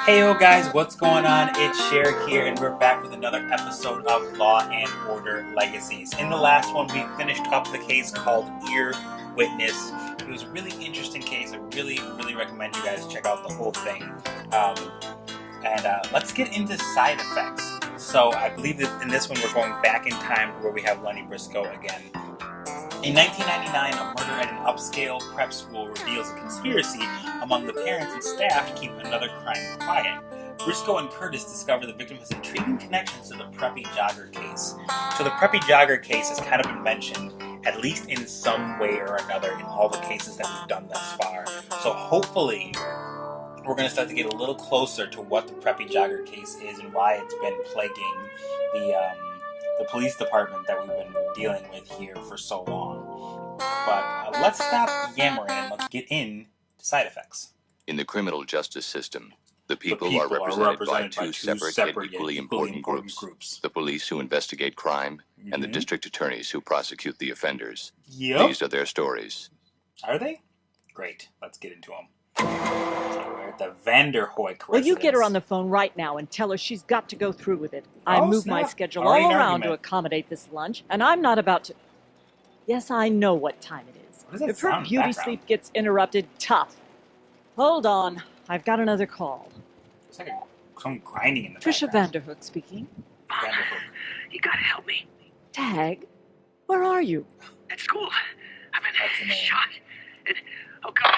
Heyo guys, what's going on? It's Sherrick here, and we're back with another episode of Law and Order Legacies. In the last one, we finished up the case called Ear Witness. It was a really interesting case. I really recommend you guys check out the whole thing. Let's get into side effects. So I believe that in this one, we're going back in time to where we have Lenny Briscoe again. In 1999, a murder at an upscale prep school reveals a conspiracy among the parents and staff to keep another crime quiet. Briscoe and Curtis discover the victim has intriguing connections to the Preppy Jogger case. So the Preppy Jogger case has kind of been mentioned, at least in some way or another, in all the cases that we've done thus far. So hopefully, we're going to start to get a little closer to what the Preppy Jogger case is and why it's been plaguing the police department that we've been dealing with here for so long. But let's stop yammering and let's get into side effects. In the criminal justice system, the people are represented by two separate yet equally important groups. The police who investigate crime and the district attorneys who prosecute the offenders. Yep. These are their stories. Are they? Great. Let's get into them. So we're at the Vanderhooks residence. Well, you get her on the phone right now and tell her she's got to go through with it. I moved my schedule all around to accommodate this lunch, and I'm not about to... Yes, I know what time it is. If her beauty sleep gets interrupted, tough. Hold on. I've got another call. It's like some grinding in the Trisha background. Vanderhooks speaking. Vanderhook. You gotta help me. Tag, where are you? At school. I've been shot. And, oh God,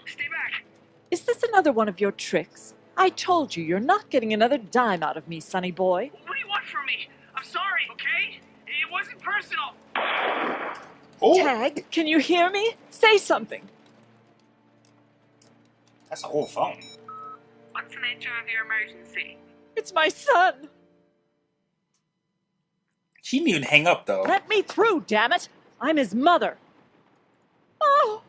stay back. Is this another one of your tricks? I told you you're not getting another dime out of me, sonny boy. What do you want from me? I'm sorry, okay? It wasn't personal. Oh, Tag, can you hear me? Say something. that's a whole phone. What's the nature of your emergency? It's my son. She didn't even hang up, though. Let me through, damn it. I'm his mother. Oh.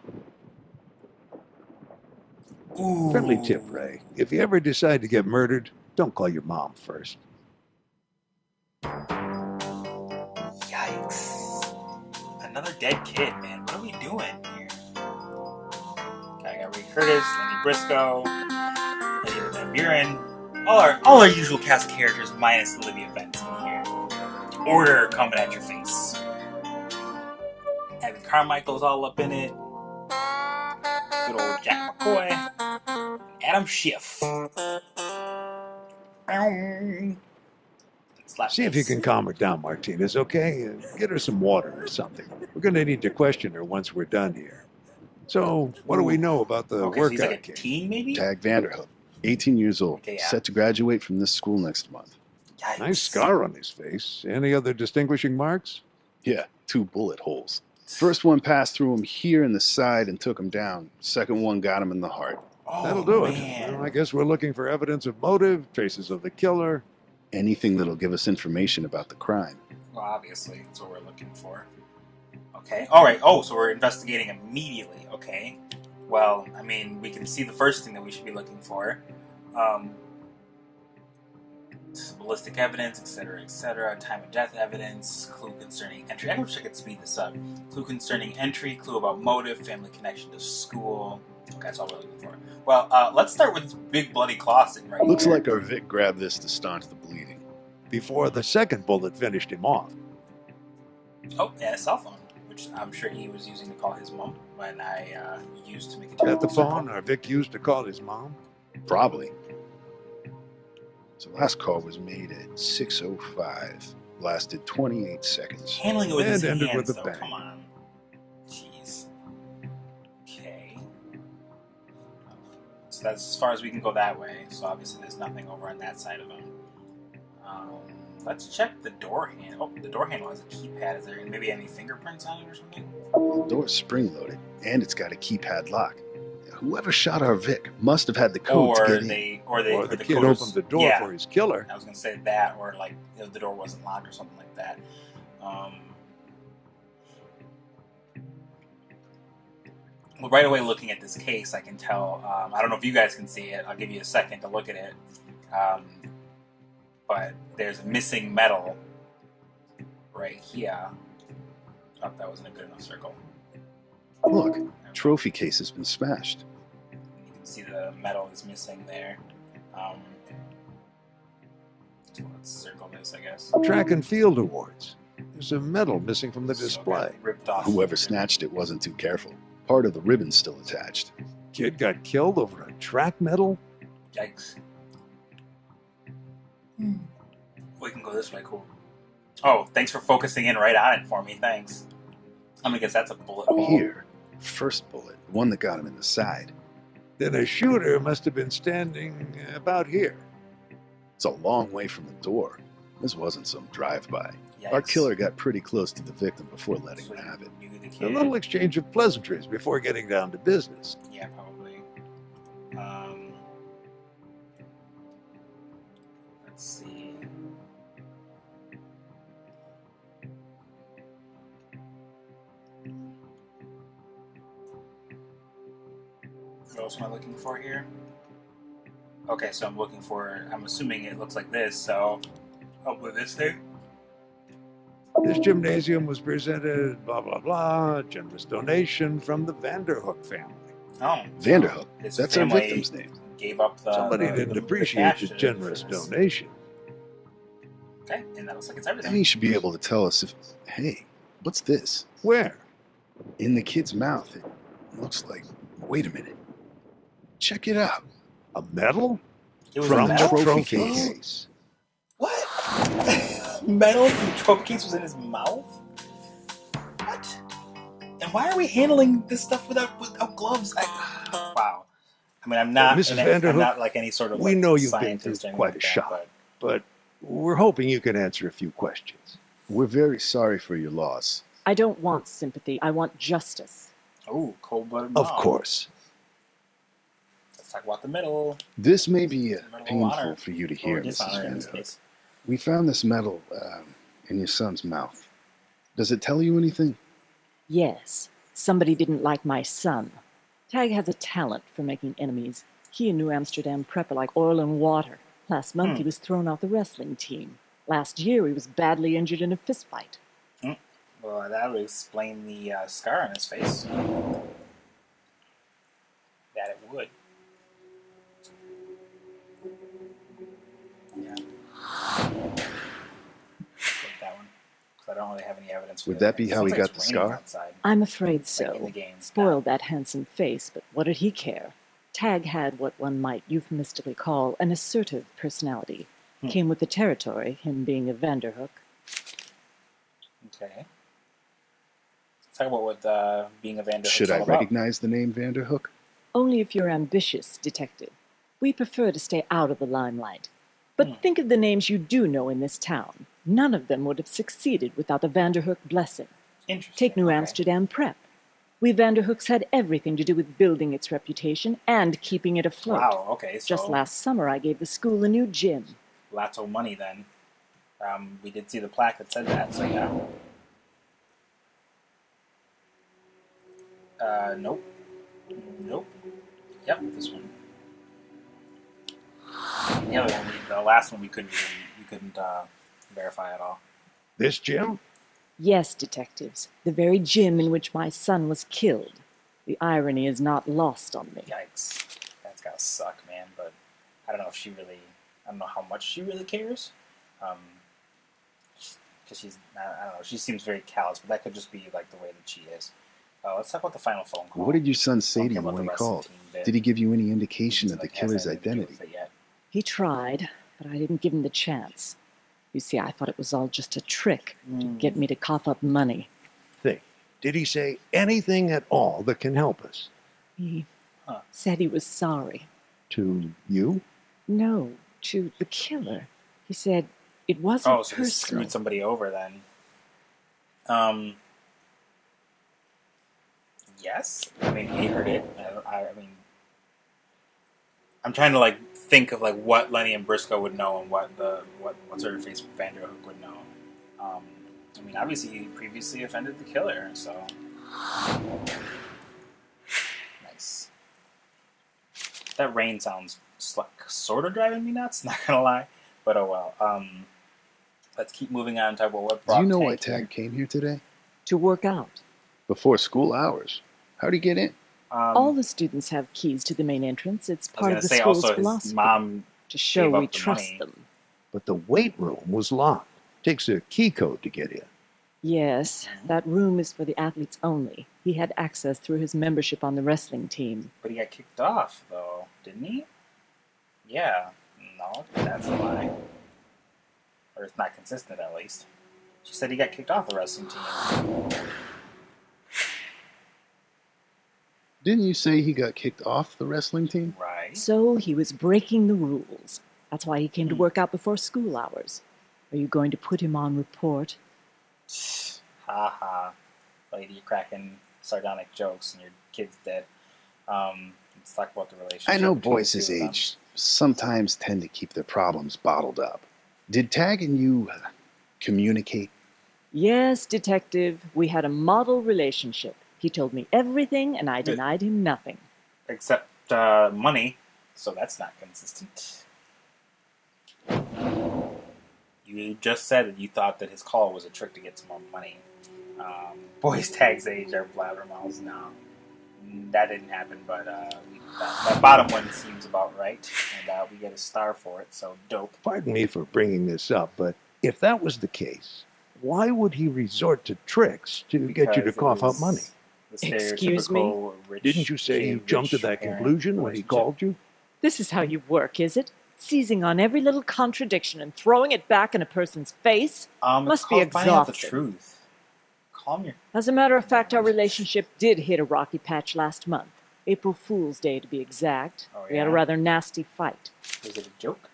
Ooh. Friendly tip, Ray. If you ever decide to get murdered, don't call your mom first. Yikes. Another dead kid, man. What are we doing here? Okay, I got Ray Curtis, Lenny Briscoe, Lady Van Buren. All our usual cast characters minus Olivia Benson here. Order coming at your face. Evan Carmichael's all up in it. Good old Jack McCoy. Adam Schiff. See if you can calm her down, Martinez, okay? Get her some water or something. We're going to need to question her once we're done here. So, what do we know about the so workout he's like a kid? teen, maybe? Tag Vanderhook, 18 years old, Okay, yeah. set to graduate from this school next month. Yikes. Nice scar on his face. Any other distinguishing marks? Yeah, 2 bullet holes. First one passed through him here in the side and took him down. Second one got him in the heart. Oh, That'll do man. it. Well, I guess we're looking for evidence of motive, traces of the killer. Anything that'll give us information about the crime. Well, obviously, that's what we're looking for. Okay. All right. Oh, so we're investigating immediately. Okay. Well, I mean, we can see the first thing that we should be looking for. Ballistic evidence, etc., time of death evidence, clue concerning entry. I wish I could speed this up. Clue concerning entry, clue about motive, family connection to school. Okay, that's all we're looking for. Well, let's start with this big bloody claw sitting right Looks here. like our Vic grabbed this to staunch the bleeding. Before the second bullet finished him off. Oh, and a cell phone, which I'm sure he was using to call his mom when I used to make a Is that terrible the phone our Vic used to call his mom? Probably. So last call was made at 6:05. Lasted 28 seconds. Handling it with And his ended hands, with a though. bang. Come on. Jeez. Okay. So that's as far as we can go that way. So obviously there's nothing over on that side of him. Let's check the door handle. Oh, the door handle has a keypad. Is there maybe any fingerprints on it or something? The door's spring-loaded, and it's got a keypad lock. Whoever shot our Vic must have had the code to get in. Or the kid coders- opened the door for his killer. I was going to say that, or like the door wasn't locked or something like that. Well, right away looking at this case, I can tell. I don't know if you guys can see it. I'll give you a second to look at it. But there's a missing metal right here. Oh, that wasn't a good enough circle. Look, trophy case has been smashed. You can see the metal is missing there. So let's circle this, I guess. Track and field awards. There's a medal missing from the display. Ripped off. Whoever snatched it wasn't too careful. Part of the ribbon's still attached. Kid got killed over a track medal? Yikes. We can go this way, cool. Oh, thanks for focusing in right on it for me, thanks. I'm gonna guess that's a bullet hole. Here. First bullet. The one that got him in the side. Then a shooter must have been standing about here. It's a long way from the door. This wasn't some drive-by. Yikes. Our killer got pretty close to the victim before letting him have it. You, the A kid. little exchange of pleasantries before getting down to business. Yeah, probably. Let's see. What else am I looking for here? Okay, so I'm assuming it looks like this, so hopefully this thing. This gymnasium was presented, blah, blah, blah, generous donation from the Vanderhook family. Oh. Vanderhook. His That's our family victim's name. Gave up the. Somebody the didn't appreciate cash the for generous this. donation. Okay, and that looks like it's And everything. he should be able to tell us if... Hey, what's this? Where? In the kid's mouth, it looks like... Wait a minute. Check it out. A medal? It was From a the metal trophy case? case. What? Metal from the trophy case was in his mouth? What? And why are we handling this stuff without gloves? Wow. I mean, I'm not, Mrs. I'm Vanderhook, not like any sort of we like, know you've been scientist through or anything quite a like that, shock, but we're hoping you can answer a few questions. We're very sorry for your loss. I don't want sympathy. I want justice. Oh, cold-blooded Of mom. course. Let's talk about the middle. This may be Medal of painful honor. for you to Or hear, Mrs. dishonor in this Vanderhook. case. We found this medal in your son's mouth. Does it tell you anything? Yes, somebody didn't like my son. Tag has a talent for making enemies. He and New Amsterdam Prep are like oil and water. Last month he was thrown off the wrestling team. Last year he was badly injured in a fistfight. Well, that would explain the scar on his face. That it would. Yeah. Take that one. Because I don't really have any evidence for Would that be how he Sounds like got it's the raining scar? outside. I'm afraid Like in the so. game. Spoiled that handsome face, but what did he care? Tag had what one might euphemistically call an assertive personality. Came with the territory, him being a Vanderhook. Okay. Let's talk about what being a Vanderhook Should is I all about. recognize the name Vanderhook? Only if you're ambitious, detective. We prefer to stay out of the limelight. But think of the names you do know in this town. None of them would have succeeded without the Vanderhook blessing. Interesting. Take New okay. Amsterdam Prep. We Vanderhooks had everything to do with building its reputation and keeping it afloat. Wow, okay. So Just last summer, I gave the school a new gym. lots of money then. We did see the plaque that said that, so yeah. Nope. Nope. Yep, this one. The other one, the last one, we couldn't verify at all. This gym? Yes, detectives, the very gym in which my son was killed. The irony is not lost on me. Yikes, that's gotta suck, man. But I don't know if she really. I don't know how much she really cares. Because she's, I don't know. She seems very callous, but that could just be like the way that she is. Let's talk about the final phone call. What did your son say Don't to care you about when the he rest of the called? team bit. Did he give you any indication of Seems the like he hasn't killer's had anything to do identity? with it yet. He tried, but I didn't give him the chance. You see, I thought it was all just a trick to get me to cough up money. Think. Did he say anything at all that can help us? He said he was sorry. To you? No, to the killer. He said it wasn't Oh, so he personal. screwed somebody over then. Yes. I mean, he heard it. I mean, I'm trying to like think of like what Lenny and Briscoe would know and what sort of face Vanderhook would know. I mean, obviously he previously offended the killer, so nice. That rain sounds like sort of driving me nuts. Not gonna lie, but oh well. Let's keep moving on and talk about what Do brought you know why Tank here. Tag came here today? To work out. Before school hours. How'd he get in? All the students have keys to the main entrance. It's I part of was the gonna say school's also philosophy. his mom to show Gave up we the trust money. them. But the weight room was locked. Takes a key code to get in. Yes, that room is for the athletes only. He had access through his membership on the wrestling team. But he got kicked off, though, didn't he? Yeah. No, that's a lie. Or it's not consistent, at least. She said he got kicked off the wrestling team. Didn't you say he got kicked off the wrestling team? Right. So he was breaking the rules. That's why he came to work out before school hours. Are you going to put him on report? Ha ha. Lady, you're cracking sardonic jokes and your kid's dead. Let's talk about the relationship. I know between boys the his two of them. age sometimes tend to keep their problems bottled up. Did Tag and you communicate? Yes, detective. We had a model relationship. He told me everything, and I denied him nothing. Except money, so that's not consistent. You just said that you thought that his call was a trick to get some more money. Boys Tag's age are blabbermouths now. That didn't happen, but that bottom one seems about right, and we get a star for it, so dope. Pardon me for bringing this up, but if that was the case, why would he resort to tricks to get you to Because it cough up was money? the Excuse me? stereotypical rich Didn't you say you kid, jumped to rich that parent conclusion when he relationship. called you? This is how you work, is it? Seizing on every little contradiction and throwing it back in a person's face? It's Must be called finding out the exhausting. truth. Calm your... As a matter of fact, our relationship did hit a rocky patch last month. April Fool's Day, to be exact. Oh, We had a yeah? rather nasty fight. Was it a joke?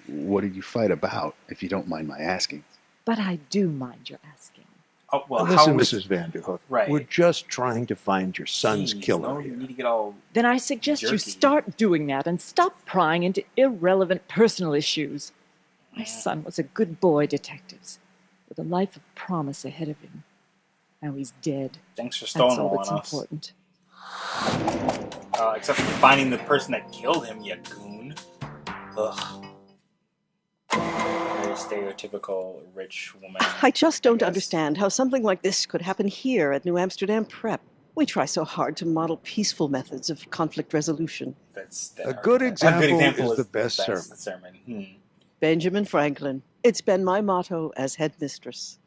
What did you fight about, if you don't mind my asking? But I do mind your asking. Oh, well, Now, how listen, was... Mrs. Vanderhook. Right. We're just trying to find your son's Jeez, killer no, here. you need to get all... Then I suggest you Jerky. start doing that and stop prying into irrelevant personal issues. My son was a good boy, detectives, with a life of promise ahead of him. Now he's dead. Thanks for That's stonewalling all that's us. important. Except for finding the person that killed him, you goon. Ugh. Very stereotypical rich woman. I just don't guess. understand how something like this could happen here at New Amsterdam Prep. We try so hard to model peaceful methods of conflict resolution. That's A good example is the best sermon. Benjamin Franklin. It's been my motto as headmistress.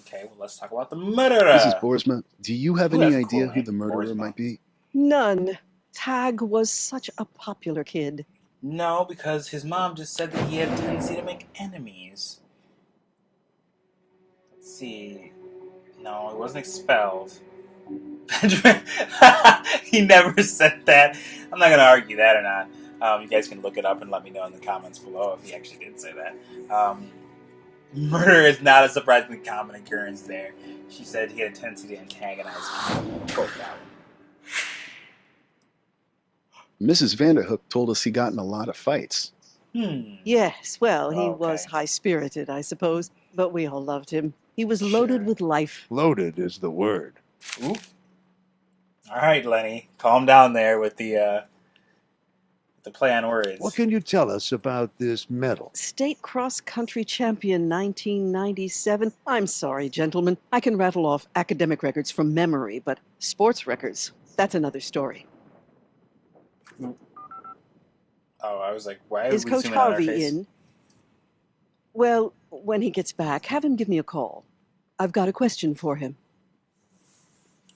Okay, well, let's talk about the murderer. Mrs. Boersma, do you have Ooh, any that's idea cool, who man. the murderer Boersma. might be? None. Tag was such a popular kid. No, because his mom just said that he had a tendency to make enemies. Let's see. No, he wasn't expelled. Benjamin, he never said that. I'm not going to argue that or not. You guys can look it up and let me know in the comments below if he actually did say that. Murder is not a surprisingly common occurrence there. She said he had a tendency to antagonize people. Quote that one. Mrs. Vanderhook told us he got in a lot of fights. Yes, well, he was Okay. high-spirited, I suppose, but we all loved him. He was loaded Sure. with life. Loaded is the word. Oop. All right, Lenny, calm down there with the play on words. What can you tell us about this medal? State cross-country champion 1997. I'm sorry, gentlemen. I can rattle off academic records from memory, but sports records, that's another story. Oh, I was like, why Is we Coach zooming on our Harvey face? in? Well, when he gets back, have him give me a call. I've got a question for him.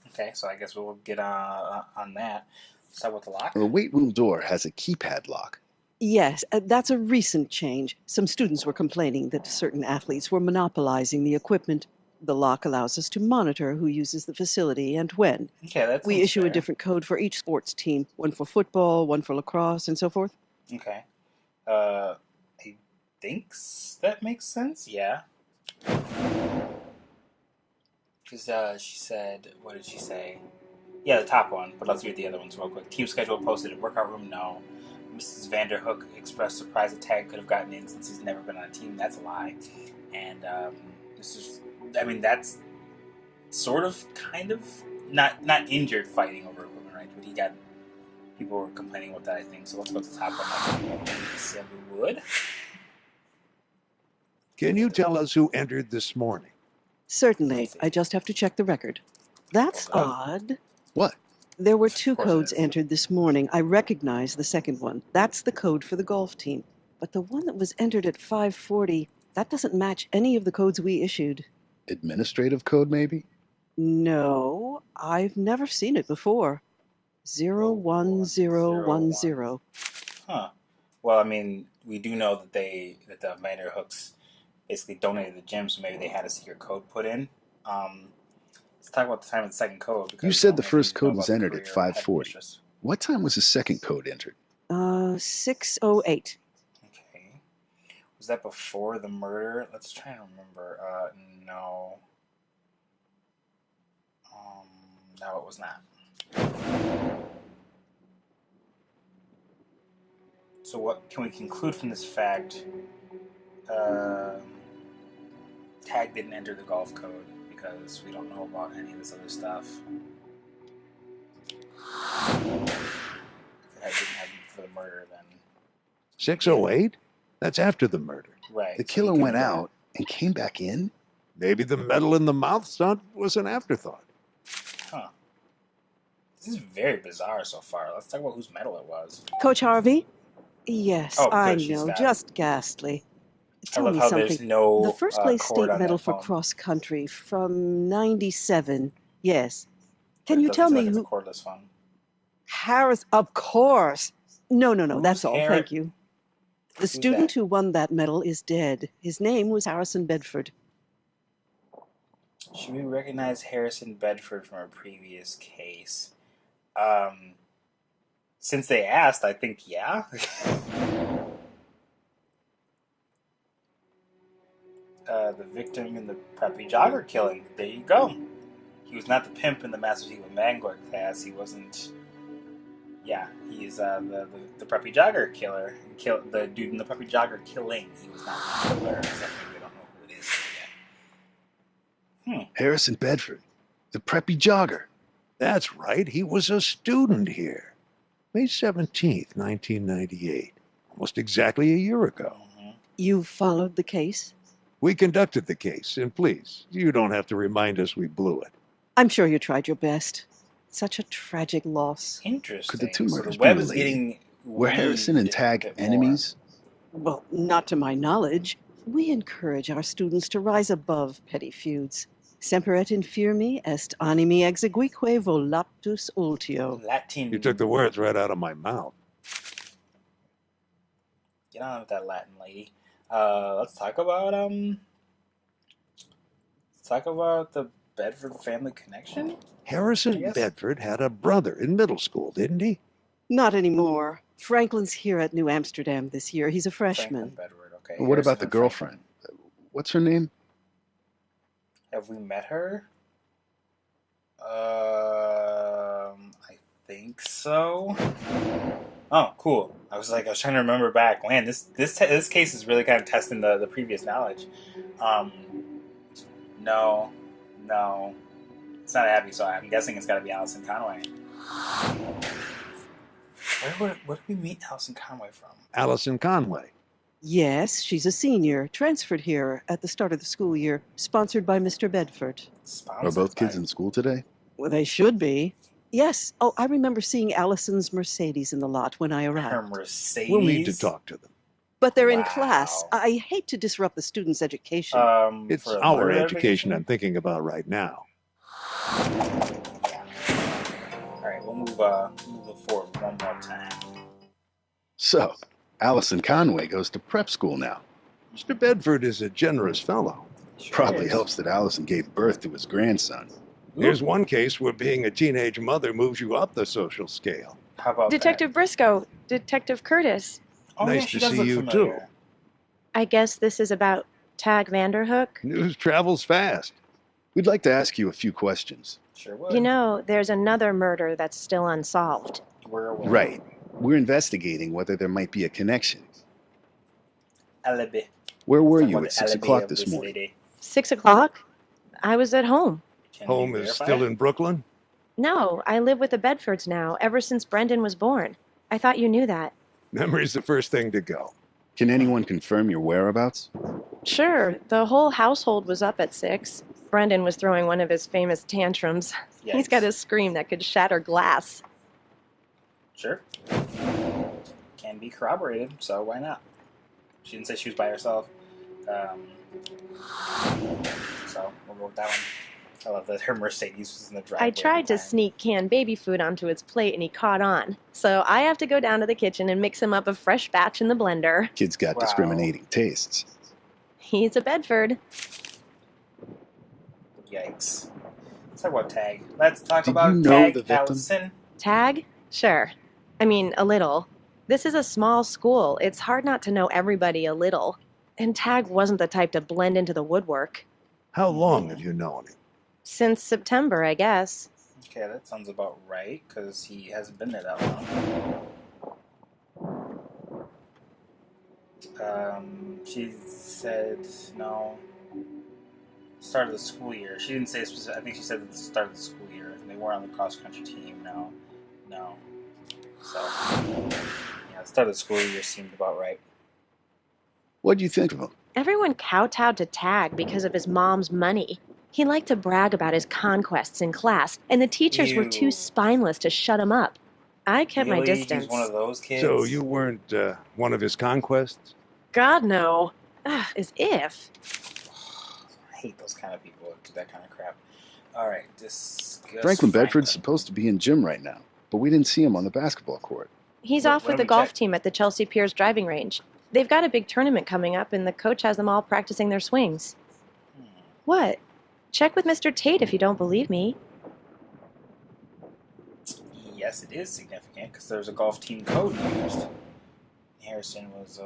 Okay, so I guess we'll get on that. Start with the lock. The weight room door has a keypad lock. Yes, that's a recent change. Some students were complaining that certain athletes were monopolizing the equipment. The lock allows us to monitor who uses the facility and when. Okay, that's We issue a different code for each sports team, one for football, one for lacrosse, and so forth. Okay. I think that makes sense. Yeah. Because she said, what did she say? Yeah, the top one, but let's read the other ones real quick. Team schedule posted in workout room, no. Mrs. Vanderhook expressed surprise that Tag could have gotten in since he's never been on a team. That's a lie. And this is, I mean, that's sort of, kind of, not injured fighting over equipment, right? But he got, people were complaining about that, I think. So let's go to the top one. Like we said we would. Can you tell us who entered this morning? Certainly. I just have to check the record. That's Hold odd. What? There were Of 2 course it codes is. entered this morning. I recognize the second one. That's the code for the golf team. But the one that was entered at 5:40, that doesn't match any of the codes we issued. Administrative code, maybe? No, I've never seen it before. 01010. Huh. Well, I mean, we do know that the Vanderhooks basically donated the gym, so maybe they had a secret code put in. Let's talk about the time of the second code. Because You said the only first thing we code know was about the entered at career of 5:40. headmistress. What time was the second code entered? 6:08. Okay. Was that before the murder? Let's try and remember. No. No, it was not. So what can we conclude from this fact? Tag didn't enter the golf code because we don't know about any of this other stuff. If that didn't happen for the murder, then 6:08? That's after the murder. right. The so he killer couldn't went get out and came back in? Maybe the metal in the mouth stunt was an afterthought. Huh. This is very bizarre so far. Let's talk about whose medal it was. Coach Harvey? Yes, Oh, good, I she's know. got it. Just ghastly. I Tell love me how something. there's no The first place cord state on medal that for phone. cross country from 97. Yes. But Can it you doesn't tell feel me like who? it's a cordless phone. Harris, of course. No, Who's that's all. Harris? Thank you. The student who won that medal is dead. His name was Harrison Bedford. Should we recognize Harrison Bedford from a previous case? Since they asked, I think yeah. The victim in the preppy jogger killing. There you go. He was not the pimp in the Master Secret Vanguard class. He wasn't. Yeah, he's the preppy jogger killer. He killed the dude in the preppy jogger killing. He was not the killer. Except we don't know who it is yet. Harrison Bedford, the preppy jogger. That's right. He was a student here. May 17th, 1998. Almost exactly a year ago. You followed the case? We conducted the case, and please, you don't have to remind us we blew it. I'm sure you tried your best. Such a tragic loss. Interesting. Could the two So murders the web be is related? getting Were Harrison and weaved a Tag bit more. enemies? Well, not to my knowledge. We encourage our students to rise above petty feuds. Semper et infirmi est animi exeguique voluptus ultio. Latin. You took the words right out of my mouth. Get on with that Latin, lady. Let's talk about the Bedford family connection. Harrison Bedford had a brother in middle school, didn't he? Not anymore. Franklin's here at New Amsterdam this year. He's a freshman. Franklin Bedford. Okay. What about the Harrison and girlfriend? What's her name? Have we met her? I think so. Oh, cool. I was trying to remember back. Man, this case is really kind of testing the previous knowledge. No, it's not Abby. So I'm guessing it's got to be Allison Conway. Where did we meet Allison Conway from? Allison Conway. Yes, she's a senior, transferred here at the start of the school year, sponsored by Mr. Bedford. Are both kids in school today? Well, they should be. Yes. Oh, I remember seeing Allison's Mercedes in the lot when I Her arrived. Mercedes. We'll need to talk to them. But they're in Wow. class. I hate to disrupt the students' education. It's for a our murder education I'm thinking about right now. Yeah. All right, we'll move forward one more time. So, Allison Conway goes to prep school now. Mr. Bedford is a generous fellow. Sure Probably is. helps that Allison gave birth to his grandson. There's one case where being a teenage mother moves you up the social scale. How about Detective Briscoe, Detective Curtis. That? Oh, Nice yeah, she to does see look you, familiar. too. I guess this is about Tag Vanderhook. News travels fast. We'd like to ask you a few questions. Sure would. You know, there's another murder that's still unsolved. Where we? Right. We're investigating whether there might be a connection. Alibi. Where were Talk you about at the 6 alibi o'clock of this morning? lady. 6 o'clock? I was at home. Can Home you is verify still it? in Brooklyn? No, I live with the Bedfords now, ever since Brendan was born. I thought you knew that. Memory's the first thing to go. Can anyone confirm your whereabouts? Sure, the whole household was up at 6. Brendan was throwing one of his famous tantrums. He's got a scream that could shatter glass. Sure. Can be corroborated, so why not? She didn't say she was by herself. So we'll go with that one. I love that her Mercedes was in the driveway. I tried to sneak canned baby food onto his plate and he caught on. So I have to go down to the kitchen and mix him up a fresh batch in the blender. Kid's got discriminating tastes. He's a Bedford. Yikes. Let's talk about Tag. Let's talk Did about you know Tag, the victim? Allison. Tag? Sure. I mean, a little. This is a small school. It's hard not to know everybody a little. And Tag wasn't the type to blend into the woodwork. How long have you known him? Since September, I guess. Okay, that sounds about right, because he hasn't been there that long. She said, no, start of the school year. She didn't say specific. I think she said at the start of the school year. They were on the cross-country team. No. So, yeah, the start of the school year seemed about right. What do you think of him? Everyone kowtowed to Tag because of his mom's money. He liked to brag about his conquests in class, and the teachers were too spineless to shut him up. I kept my distance. He's one of those kids? So you weren't one of his conquests? God, no. As if. I hate those kind of people who do that kind of crap. All right, Franklin Bedford's supposed to be in gym right now, but we didn't see him on the basketball court. He's off with the golf team at the Chelsea Piers driving range. They've got a big tournament coming up, and the coach has them all practicing their swings. What? Check with Mr. Tate if you don't believe me. Yes, it is significant, because there's a golf team code used. Harrison was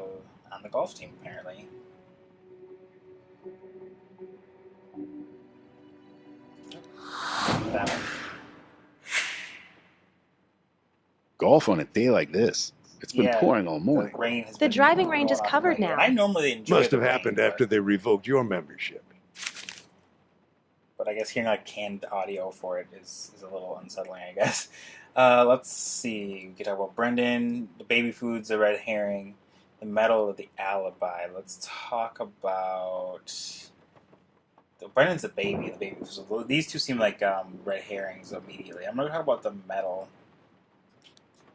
on the golf team, apparently. That one. Golf on a day like this. It's been pouring all morning. The driving range is covered now. I normally enjoy Must have happened after they revoked your membership. But I guess hearing like canned audio for it is a little unsettling, I guess. Let's see. We could talk about Brendan, the baby foods, the red herring, the medal of the alibi. Let's talk about... Brendan's the baby. So these two seem like red herrings immediately. I'm going to talk about the medal.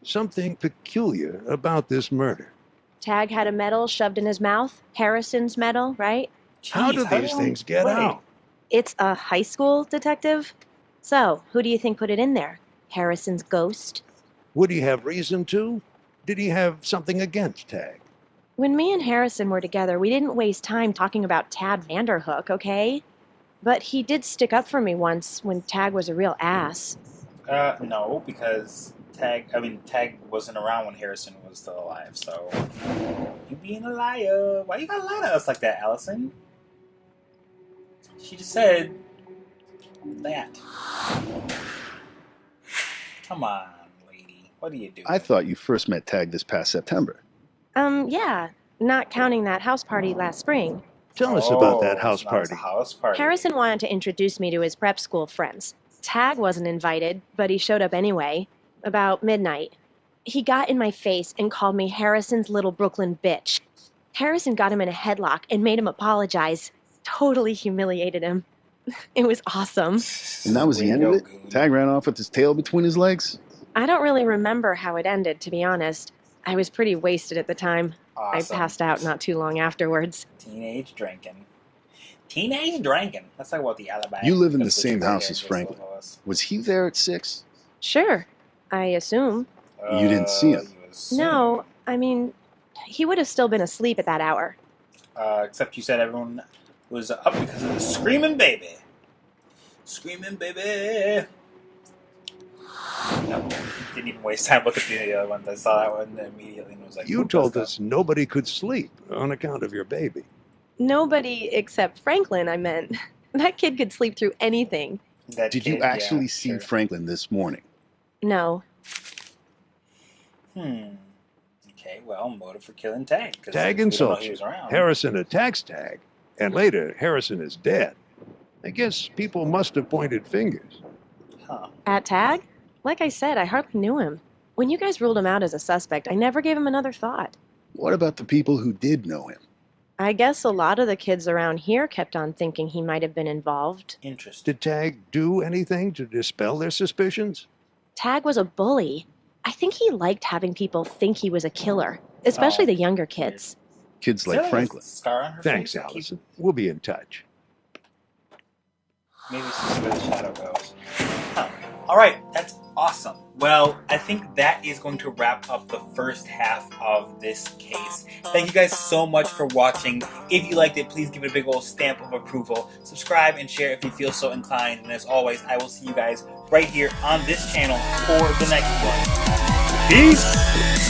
Something peculiar about this murder. Tag had a medal shoved in his mouth. Harrison's medal, right? Jeez, How do these things get out? It's a high school detective. So, who do you think put it in there? Harrison's ghost? Would he have reason to? Did he have something against Tag? When me and Harrison were together, we didn't waste time talking about Tad Vanderhook, okay? But he did stick up for me once when Tag was a real ass. No, because Tag wasn't around when Harrison was still alive, so... You being a liar. Why you gotta lie to us like that, Allison? She just said... that. Come on, lady. What are you doing? I thought you first met Tag this past September. Yeah. Not counting that house party last spring. Tell us about that house party. Harrison wanted to introduce me to his prep school friends. Tag wasn't invited, but he showed up anyway. About midnight. He got in my face and called me Harrison's little Brooklyn bitch. Harrison got him in a headlock and made him apologize. Totally humiliated him. It was awesome. And that was the end of it? Tag ran off with his tail between his legs? I don't really remember how it ended, to be honest. I was pretty wasted at the time. Awesome. I passed out not too long afterwards. Teenage drinking. Let's talk about the alibi. You live in the same house as Franklin. Was he there at 6? Sure. I assume. You didn't see him? No, I mean, he would have still been asleep at that hour. Except you said everyone was up because of the screaming baby. Screaming baby. Nope. Didn't even waste time looking at the other ones. I saw that one immediately and was like, You told us nobody could sleep on account of your baby. Nobody except Franklin, I meant. That kid could sleep through anything. Did you actually see Franklin this morning? No. Okay, well, motive for killing Tag. Tag insults you. Harrison attacks Tag. And later, Harrison is dead. I guess people must have pointed fingers. Huh. At Tag? Like I said, I hardly knew him. When you guys ruled him out as a suspect, I never gave him another thought. What about the people who did know him? I guess a lot of the kids around here kept on thinking he might have been involved. Interesting. Did Tag do anything to dispel their suspicions? Tag was a bully. I think he liked having people think he was a killer, especially the younger kids. Kids like Franklin. Scar on her Thanks, face? Allison. We'll be in touch. Maybe see where the shadow goes. Huh. All right, that's awesome. Well, I think that is going to wrap up the first half of this case. Thank you guys so much for watching. If you liked it, please give it a big old stamp of approval. Subscribe and share if you feel so inclined. And as always, I will see you guys right here on this channel for the next one. Peace!